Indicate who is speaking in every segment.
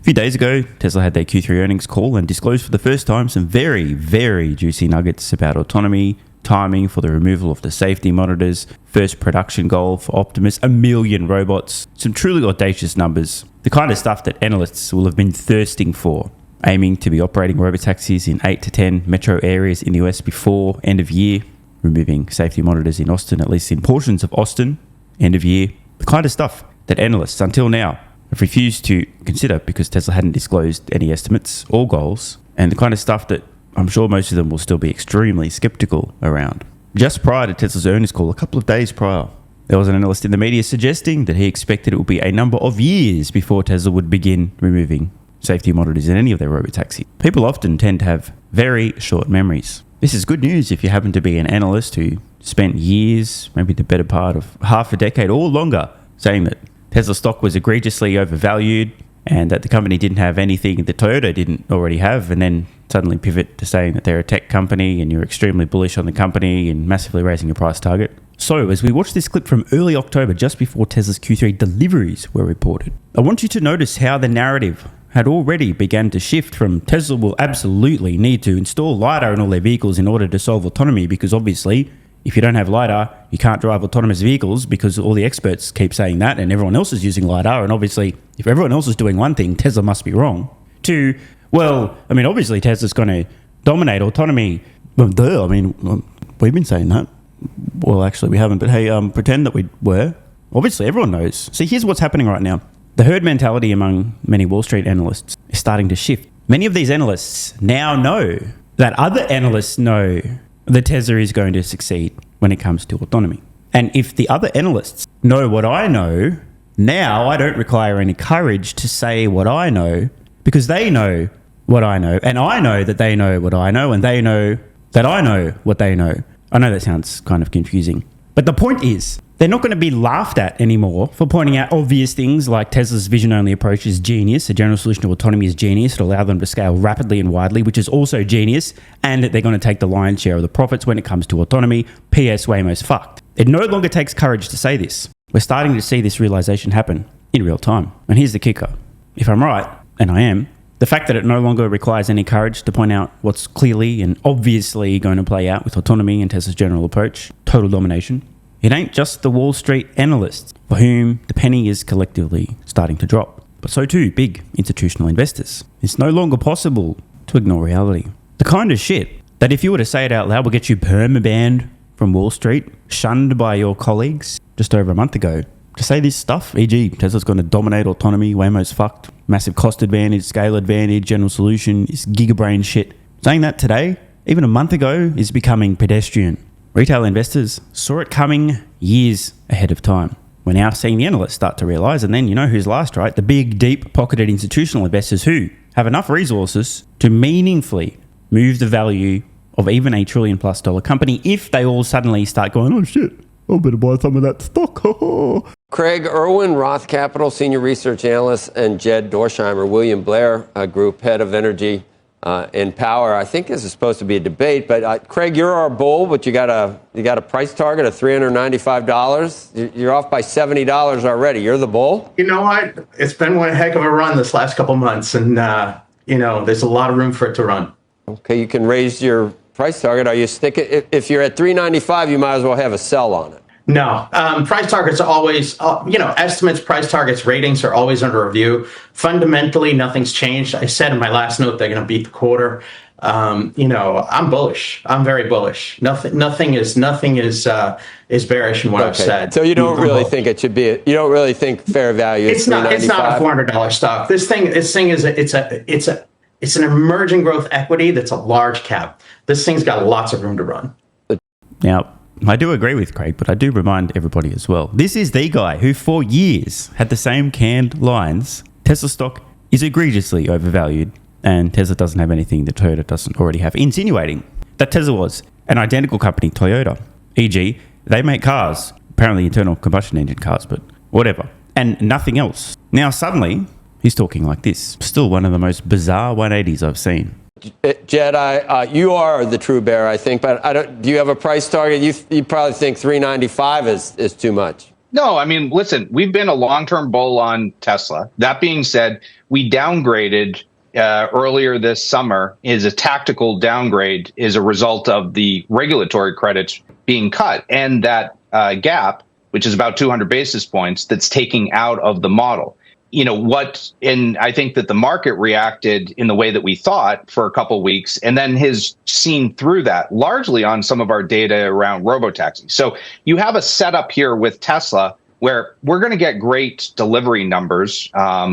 Speaker 1: few days ago, Tesla had their Q3 earnings call and disclosed for the first time some very, very juicy nuggets about autonomy, timing for the removal of the safety monitors, first production goal for Optimus, 1 million robots, some truly audacious numbers, the kind of stuff that analysts will have been thirsting for, aiming to be operating robotaxis in 8 to 10 metro areas in the US before end of year, removing safety monitors in Austin, at least in portions of Austin, end of year, the kind of stuff that analysts until now have refused to consider because Tesla hadn't disclosed any estimates or goals, and the kind of stuff that I'm sure most of them will still be extremely skeptical around. Just prior to Tesla's earnings call, a couple of days prior, there was an analyst in the media suggesting that he expected it would be a number of years before Tesla would begin removing safety monitors in any of their robotaxis. People often tend to have very short memories. This is good news if you happen to be an analyst who spent years, maybe the better part of half a decade or longer, saying that Tesla stock was egregiously overvalued and that the company didn't have anything that Toyota didn't already have, and then suddenly pivot to saying that they're a tech company and you're extremely bullish on the company and massively raising your price target. So as we watch this clip from early October, just before Tesla's Q3 deliveries were reported, I want you to notice how the narrative had already begun to shift from Tesla will absolutely need to install LiDAR in all their vehicles in order to solve autonomy, because obviously if you don't have LiDAR, you can't drive autonomous vehicles because all the experts keep saying that and everyone else is using LiDAR, and obviously if everyone else is doing one thing, Tesla must be wrong. To, well, I mean, obviously Tesla's going to dominate autonomy. Well, duh, I mean, we've been saying that. Well, actually we haven't, but hey, pretend that we were. Obviously everyone knows. See, here's what's happening right now. The herd mentality among many Wall Street analysts is starting to shift. Many of these analysts now know that other analysts know that Tesla is going to succeed when it comes to autonomy. And if the other analysts know what I know, now I don't require any courage to say what I know, because they know what I know, and I know that they know what I know, and they know that I know what they know. I know that sounds kind of confusing, but the point is, they're not going to be laughed at anymore for pointing out obvious things like Tesla's vision-only approach is genius, a general solution to autonomy is genius, it'll allow them to scale rapidly and widely, which is also genius, and they're going to take the lion's share of the profits when it comes to autonomy. P.S. Waymo's fucked. It no longer takes courage to say this. We're starting to see this realization happen in real time. And here's the kicker. If I'm right, and I am, the fact that it no longer requires any courage to point out what's clearly and obviously going to play out with autonomy and Tesla's general approach, total domination, it ain't just the Wall Street analysts for whom the penny is collectively starting to drop, but so too big institutional investors. It's no longer possible to ignore reality. The kind of shit that if you were to say it out loud will get you perma-banned from Wall Street, shunned by your colleagues just over a month ago. To say this stuff, e.g. Tesla's going to dominate autonomy, Waymo's fucked, massive cost advantage, scale advantage, general solution, is gigabrain shit. Saying that today, even a month ago, is becoming pedestrian. Retail investors saw it coming years ahead of time. We're now seeing the analysts start to realize, and then you know who's last, right? The big, deep-pocketed institutional investors who have enough resources to meaningfully move the value of even $1 trillion+ company if they all suddenly start going, oh shit, I better buy some of that stock.
Speaker 2: Craig Irwin, Roth Capital, Senior Research Analyst, and Jed Dorsheimer, William Blair Group, Head of Energy and Power. I think this is supposed to be a debate, but Craig, you're our bull, but you got a price target of $395. You're off by $70 already. You're the bull?
Speaker 3: You know what? It's been one heck of a run this last couple months, and there's a lot of room for it to run.
Speaker 2: Okay, you can raise your price target. Are you sticking? If you're at $395, you might as well have a sell on it.
Speaker 3: No, price targets are always, estimates, price targets, ratings are always under review. Fundamentally, nothing's changed. I said in my last note they're going to beat the quarter. I'm bullish. I'm very bullish. Nothing is bearish in what I've said.
Speaker 2: So you don't really think it should be? You don't really think fair value is $395?
Speaker 3: It's not a $400 stock. This thing is it's an emerging growth equity that's a large cap. This thing's got lots of room to run.
Speaker 1: Now, I do agree with Craig, but I do remind everybody as well. This is the guy who for years had the same canned lines. Tesla stock is egregiously overvalued, and Tesla doesn't have anything that Toyota doesn't already have, insinuating that Tesla was an identical company, Toyota. E.g., they make cars, apparently internal combustion engine cars, but whatever, and nothing else. Now suddenly, he's talking like this. Still one of the most bizarre 180s I've seen.
Speaker 2: Jed, you are the true bear, I think, but do you have a price target? You probably think $395 is too much.
Speaker 4: No, I mean, listen, we've been a long-term bull on Tesla. That being said, we downgraded earlier this summer. Is a tactical downgrade is a result of the regulatory credits being cut and that gap, which is about 200 basis points, that's taking out of the model. And I think that the market reacted in the way that we thought for a couple of weeks and then has seen through that largely on some of our data around Robotaxi. So you have a setup here with Tesla where we're going to get great delivery numbers.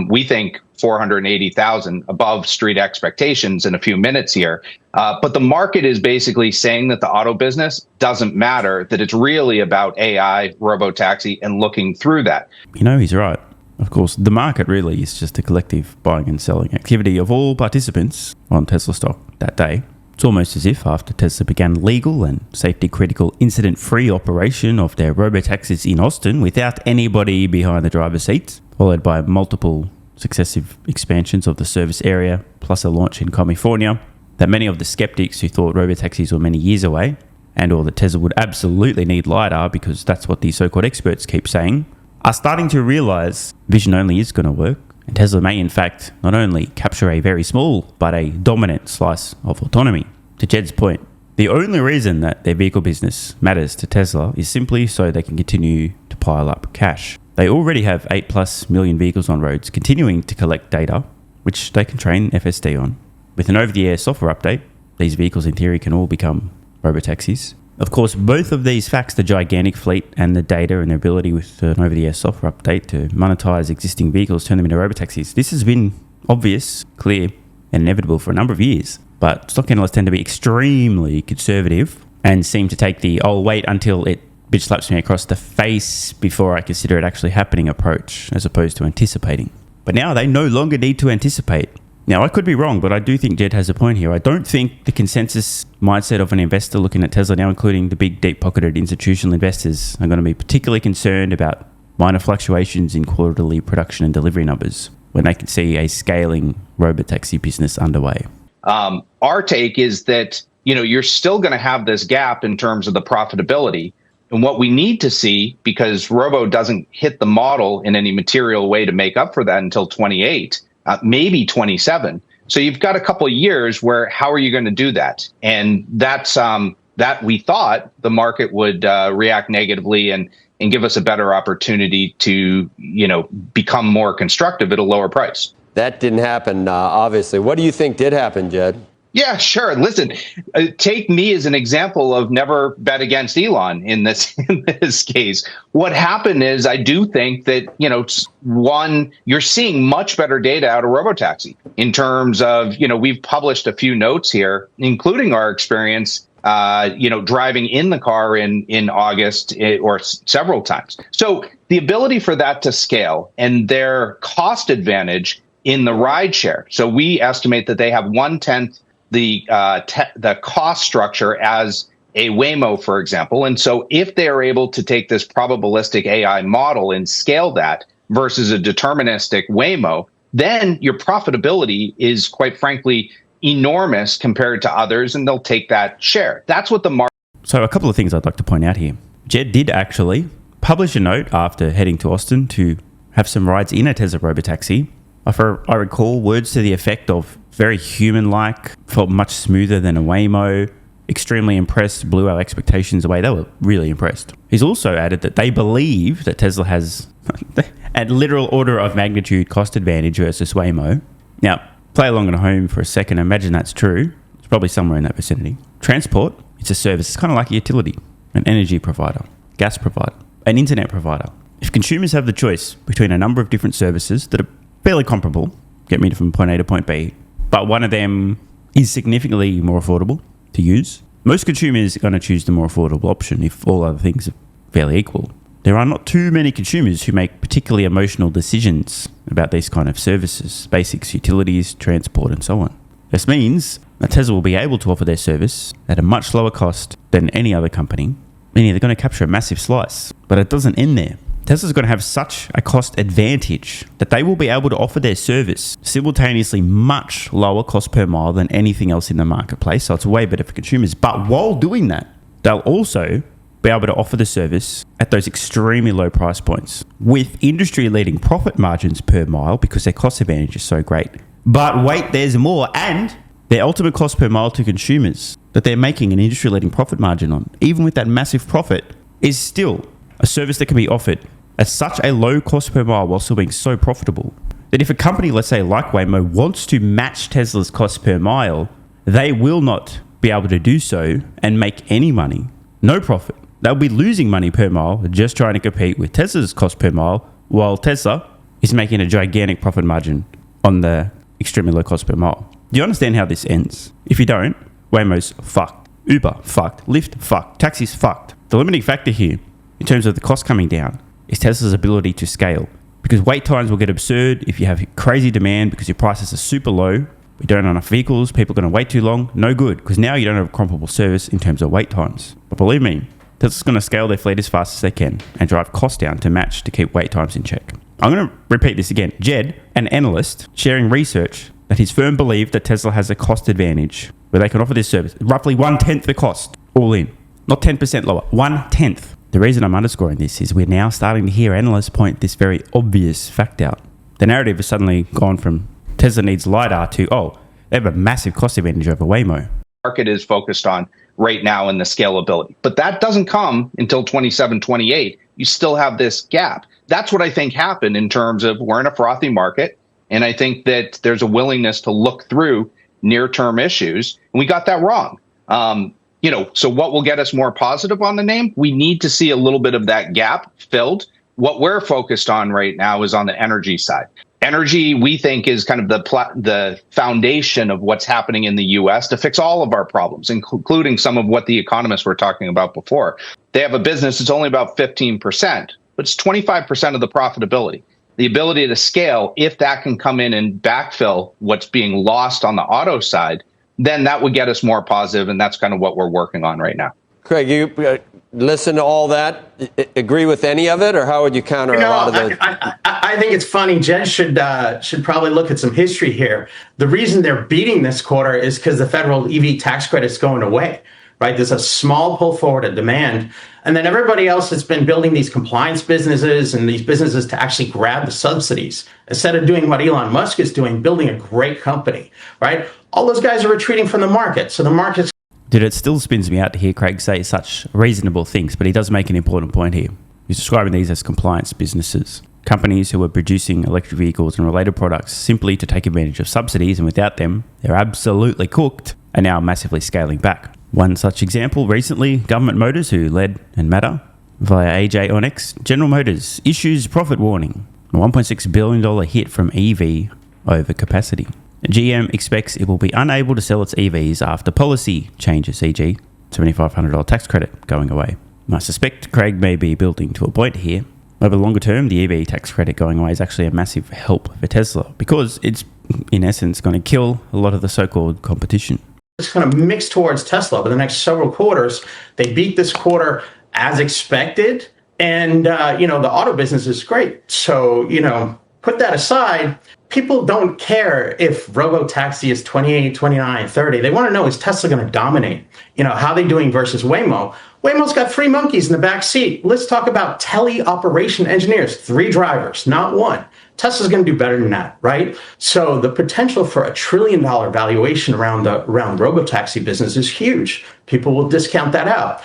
Speaker 4: We think 480,000 above street expectations in a few minutes here. But the market is basically saying that the auto business doesn't matter, that it's really about AI, Robotaxi, and looking through that.
Speaker 1: He's right. Of course, the market really is just a collective buying and selling activity of all participants on Tesla stock that day. It's almost as if after Tesla began legal and safety-critical incident-free operation of their robotaxis in Austin without anybody behind the driver's seat, followed by multiple successive expansions of the service area, plus a launch in California, that many of the skeptics who thought robotaxis were many years away, and or that Tesla would absolutely need LiDAR because that's what the so-called experts keep saying, are starting to realize vision only is going to work, and Tesla may in fact not only capture a very small but a dominant slice of autonomy. To Jed's point, the only reason that their vehicle business matters to Tesla is simply so they can continue to pile up cash. They already have 8+ million vehicles on roads continuing to collect data, which they can train FSD on. With an over-the-air software update, these vehicles in theory can all become robotaxis. Of course, both of these facts, the gigantic fleet and the data and their ability with an over-the-air software update to monetize existing vehicles, turn them into robotaxis, this has been obvious, clear, and inevitable for a number of years. But stock analysts tend to be extremely conservative and seem to take the, "I'll wait until it bitch slaps me across the face before I consider it actually happening" approach, as opposed to anticipating. But now they no longer need to anticipate. Now, I could be wrong, but I do think Jed has a point here. I don't think the consensus mindset of an investor looking at Tesla now, including the big, deep-pocketed institutional investors, are going to be particularly concerned about minor fluctuations in quarterly production and delivery numbers when they can see a scaling robotaxi business underway.
Speaker 4: Our take is that, you're still going to have this gap in terms of the profitability. And what we need to see, because Robo doesn't hit the model in any material way to make up for that until 28, maybe 27. So you've got a couple of years where how are you going to do that? And that's that we thought the market would react negatively and give us a better opportunity to, become more constructive at a lower price.
Speaker 2: That didn't happen, obviously. What do you think did happen, Jed?
Speaker 4: Yeah, sure. Listen, take me as an example of never bet against Elon in this case. What happened is I do think that, one, you're seeing much better data out of Robotaxi in terms of, we've published a few notes here, including our experience, driving in the car in August or several times. So the ability for that to scale and their cost advantage in the rideshare. So we estimate that they have 1/10 the cost structure as a Waymo, for example. And so if they are able to take this probabilistic AI model and scale that versus a deterministic Waymo, then your profitability is, quite frankly, enormous compared to others, and they'll take that share. That's what the market.
Speaker 1: So a couple of things I'd like to point out here. Jed did actually publish a note after heading to Austin to have some rides in a Tesla Robotaxi. I recall words to the effect of very human-like, felt much smoother than a Waymo, extremely impressed, blew our expectations away. They were really impressed. He's also added that they believe that Tesla has a literal order of magnitude cost advantage versus Waymo. Now, play along at home for a second. Imagine that's true. It's probably somewhere in that vicinity. Transport, it's a service. It's kind of like a utility, an energy provider, gas provider, an internet provider. If consumers have the choice between a number of different services that are fairly comparable, get me from point A to point B, but one of them is significantly more affordable to use, most consumers are going to choose the more affordable option if all other things are fairly equal. There are not too many consumers who make particularly emotional decisions about these kind of services, basics, utilities, transport, and so on. This means that Tesla will be able to offer their service at a much lower cost than any other company, meaning they're going to capture a massive slice. But it doesn't end there. Tesla's going to have such a cost advantage that they will be able to offer their service simultaneously much lower cost per mile than anything else in the marketplace. So it's way better for consumers. But while doing that, they'll also be able to offer the service at those extremely low price points with industry-leading profit margins per mile because their cost advantage is so great. But wait, there's more. And their ultimate cost per mile to consumers that they're making an industry-leading profit margin on, even with that massive profit, is still a service that can be offered at such a low cost per mile while still being so profitable that if a company, let's say like Waymo, wants to match Tesla's cost per mile, they will not be able to do so and make any money. No profit. They'll be losing money per mile just trying to compete with Tesla's cost per mile, while Tesla is making a gigantic profit margin on the extremely low cost per mile. Do you understand how this ends? If you don't, Waymo's fucked. Uber fucked. Lyft fucked. Taxis fucked. The limiting factor here, in terms of the cost coming down, is Tesla's ability to scale. Because wait times will get absurd if you have crazy demand because your prices are super low. We don't have enough vehicles. People are going to wait too long. No good, because now you don't have a comparable service in terms of wait times. But believe me, Tesla's going to scale their fleet as fast as they can and drive costs down to match to keep wait times in check. I'm going to repeat this again. Jed, an analyst, sharing research that his firm believed that Tesla has a cost advantage where they can offer this service roughly 1/10 the cost, all in. Not 10% lower, 1/10. The reason I'm underscoring this is we're now starting to hear analysts point this very obvious fact out. The narrative has suddenly gone from Tesla needs LiDAR to, they have a massive cost advantage over Waymo.
Speaker 4: Market is focused on right now in the scalability. But that doesn't come until 27, 28. You still have this gap. That's what I think happened in terms of we're in a frothy market. And I think that there's a willingness to look through near-term issues. And we got that wrong. So what will get us more positive on the name? We need to see a little bit of that gap filled. What we're focused on right now is on the energy side. Energy, we think, is kind of the foundation of what's happening in the U.S. to fix all of our problems, including some of what the economists were talking about before. They have a business that's only about 15%, but it's 25% of the profitability. The ability to scale, if that can come in and backfill what's being lost on the auto side, then that would get us more positive, and that's kind of what we're working on right now.
Speaker 2: Craig, you listen to all that, agree with any of it, or how would you counter a lot of the...
Speaker 3: I think it's funny. Jen should probably look at some history here. The reason they're beating this quarter is because the federal EV tax credit's going away, right? There's a small pull forward of demand. And then everybody else has been building these compliance businesses and these businesses to actually grab the subsidies instead of doing what Elon Musk is doing, building a great company, right? All those guys are retreating from the market. So the market's...
Speaker 1: Dude, it still spins me out to hear Craig say such reasonable things, but he does make an important point here. He's describing these as compliance businesses. Companies who are producing electric vehicles and related products simply to take advantage of subsidies, and without them, they're absolutely cooked, are now massively scaling back. One such example recently, Government Motors, who led and matter via AJ Onyx, General Motors issues profit warning, a $1.6 billion hit from EV overcapacity. GM expects it will be unable to sell its EVs after policy changes, e.g. $7,500 tax credit going away. And I suspect Craig may be building to a point here. Over the longer term, the EV tax credit going away is actually a massive help for Tesla because it's, in essence, going to kill a lot of the so-called competition.
Speaker 3: It's going to mix towards Tesla over the next several quarters. They beat this quarter as expected. And, the auto business is great. So, put that aside. People don't care if Robotaxi is 28, 29, 30. They want to know, is Tesla going to dominate? How are they doing versus Waymo? Waymo's got 3 monkeys in the back seat. Let's talk about tele-operation engineers, 3 drivers, not 1. Tesla's going to do better than that, right? So the potential for $1 trillion valuation around the Robotaxi business is huge. People will discount that out.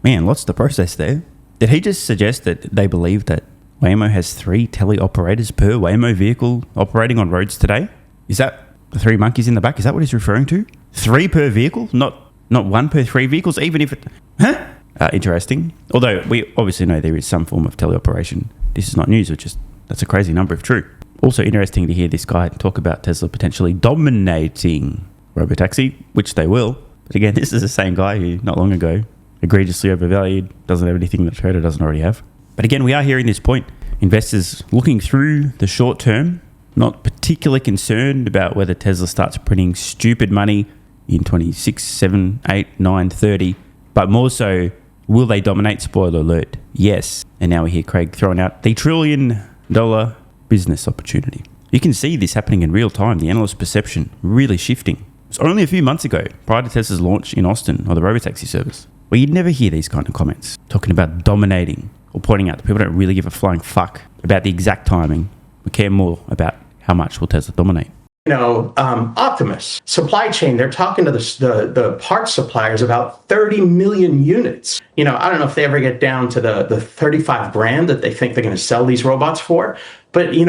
Speaker 1: Man, what's the process there? Did he just suggest that they believe that Waymo has 3 tele-operators per Waymo vehicle operating on roads today? Is that the 3 monkeys in the back? Is that what he's referring to? 3 per vehicle? Not 1 per 3 vehicles, even if it... Huh? Interesting. Although we obviously know there is some form of teleoperation. This is not news, that's a crazy number if true. Also interesting to hear this guy talk about Tesla potentially dominating Robotaxi, which they will. But again, this is the same guy who not long ago egregiously overvalued, doesn't have anything that Toyota doesn't already have. But again, we are hearing this point. Investors looking through the short term, not particularly concerned about whether Tesla starts printing stupid money in 26, 7, 8, 9, 30, but more so, will they dominate? Spoiler alert, yes. And now we hear Craig throwing out the $1 trillion business opportunity. You can see this happening in real time, the analyst perception really shifting. was only a few months ago, prior to Tesla's launch in Austin of the Robotaxi service, where you'd never hear these kind of comments, talking about dominating or pointing out that people don't really give a flying fuck about the exact timing, but care more about how much will Tesla dominate.
Speaker 3: Optimus, supply chain, they're talking to the parts suppliers about 30 million units. I don't know if they ever get down to the 35 grand that they think they're going to sell these robots for. But, you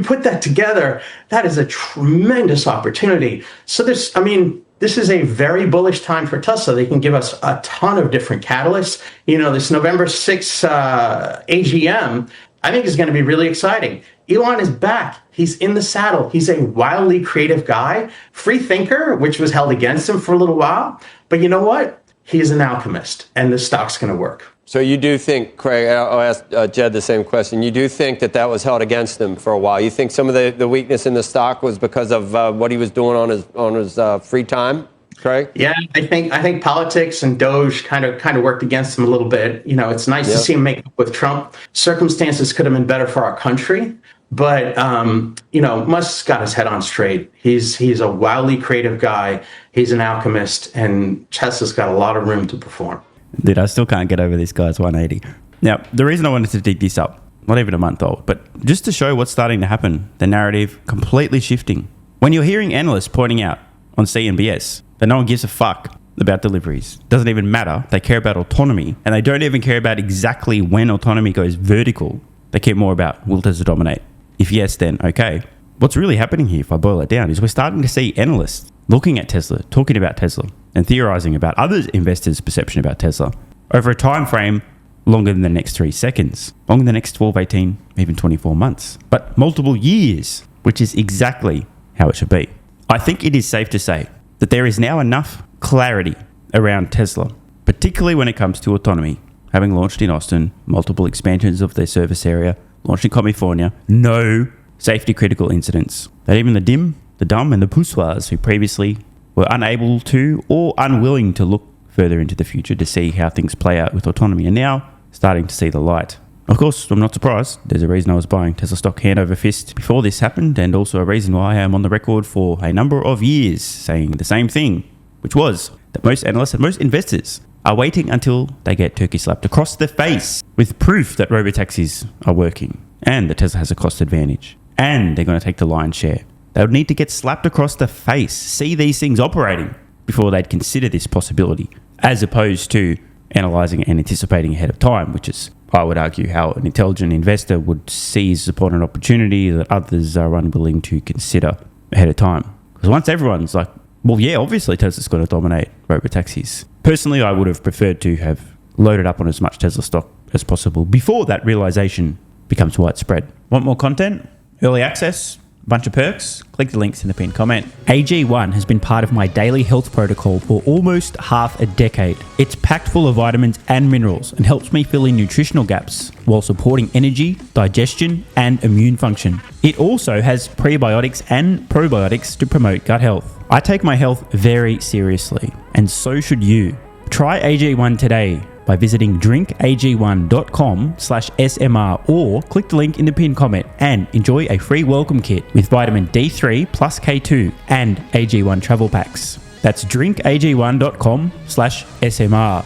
Speaker 3: put that together, that is a tremendous opportunity. So this is a very bullish time for Tesla. They can give us a ton of different catalysts. This November 6th AGM, I think is going to be really exciting. Elon is back. He's in the saddle. He's a wildly creative guy, free thinker, which was held against him for a little while. But you know what? He is an alchemist, and the stock's going to work.
Speaker 2: So you do think, Craig, I'll ask Jed the same question. You do think that was held against him for a while? You think some of the weakness in the stock was because of what he was doing on his free time? Craig?
Speaker 3: Yeah, I think politics and Doge kind of worked against him a little bit. It's nice to see him make up with Trump. Circumstances could have been better for our country, but Musk's got his head on straight. He's a wildly creative guy. He's an alchemist, and Tesla's got a lot of room to perform.
Speaker 1: Dude, I still can't get over this guy's 180. Now, the reason I wanted to dig this up, not even a month old, but just to show what's starting to happen, the narrative completely shifting. When you're hearing analysts pointing out on CNBS that no one gives a fuck about deliveries, doesn't even matter, they care about autonomy, and they don't even care about exactly when autonomy goes vertical, they care more about will Tesla dominate? If yes, then okay. What's really happening here, if I boil it down, is we're starting to see analysts looking at Tesla, talking about Tesla, and theorizing about other investors' perception about Tesla over a time frame longer than the next 3 seconds, longer than the next 12, 18, even 24 months, but multiple years, which is exactly how it should be. I think it is safe to say that there is now enough clarity around Tesla, particularly when it comes to autonomy, having launched in Austin, multiple expansions of their service area, launched in California, no safety critical incidents, that even the dim, the dumb, and the poussoirs who previously were unable to or unwilling to look further into the future to see how things play out with autonomy are now starting to see the light. Of course, I'm not surprised. There's a reason I was buying Tesla stock hand over fist before this happened, and also a reason why I am on the record for a number of years saying the same thing, which was that most analysts and most investors are waiting until they get turkey slapped across the face with proof that robotaxis are working and that Tesla has a cost advantage and they're going to take the lion's share. They would need to get slapped across the face, see these things operating before they'd consider this possibility, as opposed to analysing and anticipating ahead of time, which is, I would argue, how an intelligent investor would seize upon an opportunity that others are unwilling to consider ahead of time. Because once everyone's like, well, yeah, obviously Tesla's going to dominate robotaxis. Personally, I would have preferred to have loaded up on as much Tesla stock as possible before that realisation becomes widespread. Want more content? Early access? Bunch of perks? Click the links in the pinned comment. AG1 has been part of my daily health protocol for almost half a decade. It's packed full of vitamins and minerals and helps me fill in nutritional gaps while supporting energy, digestion, and immune function. It also has prebiotics and probiotics to promote gut health. I take my health very seriously, and so should you. Try AG1 today by visiting drinkag1.com/SMR or click the link in the pinned comment and enjoy a free welcome kit with vitamin D3 plus K2 and AG1 travel packs. That's drinkag1.com/SMR.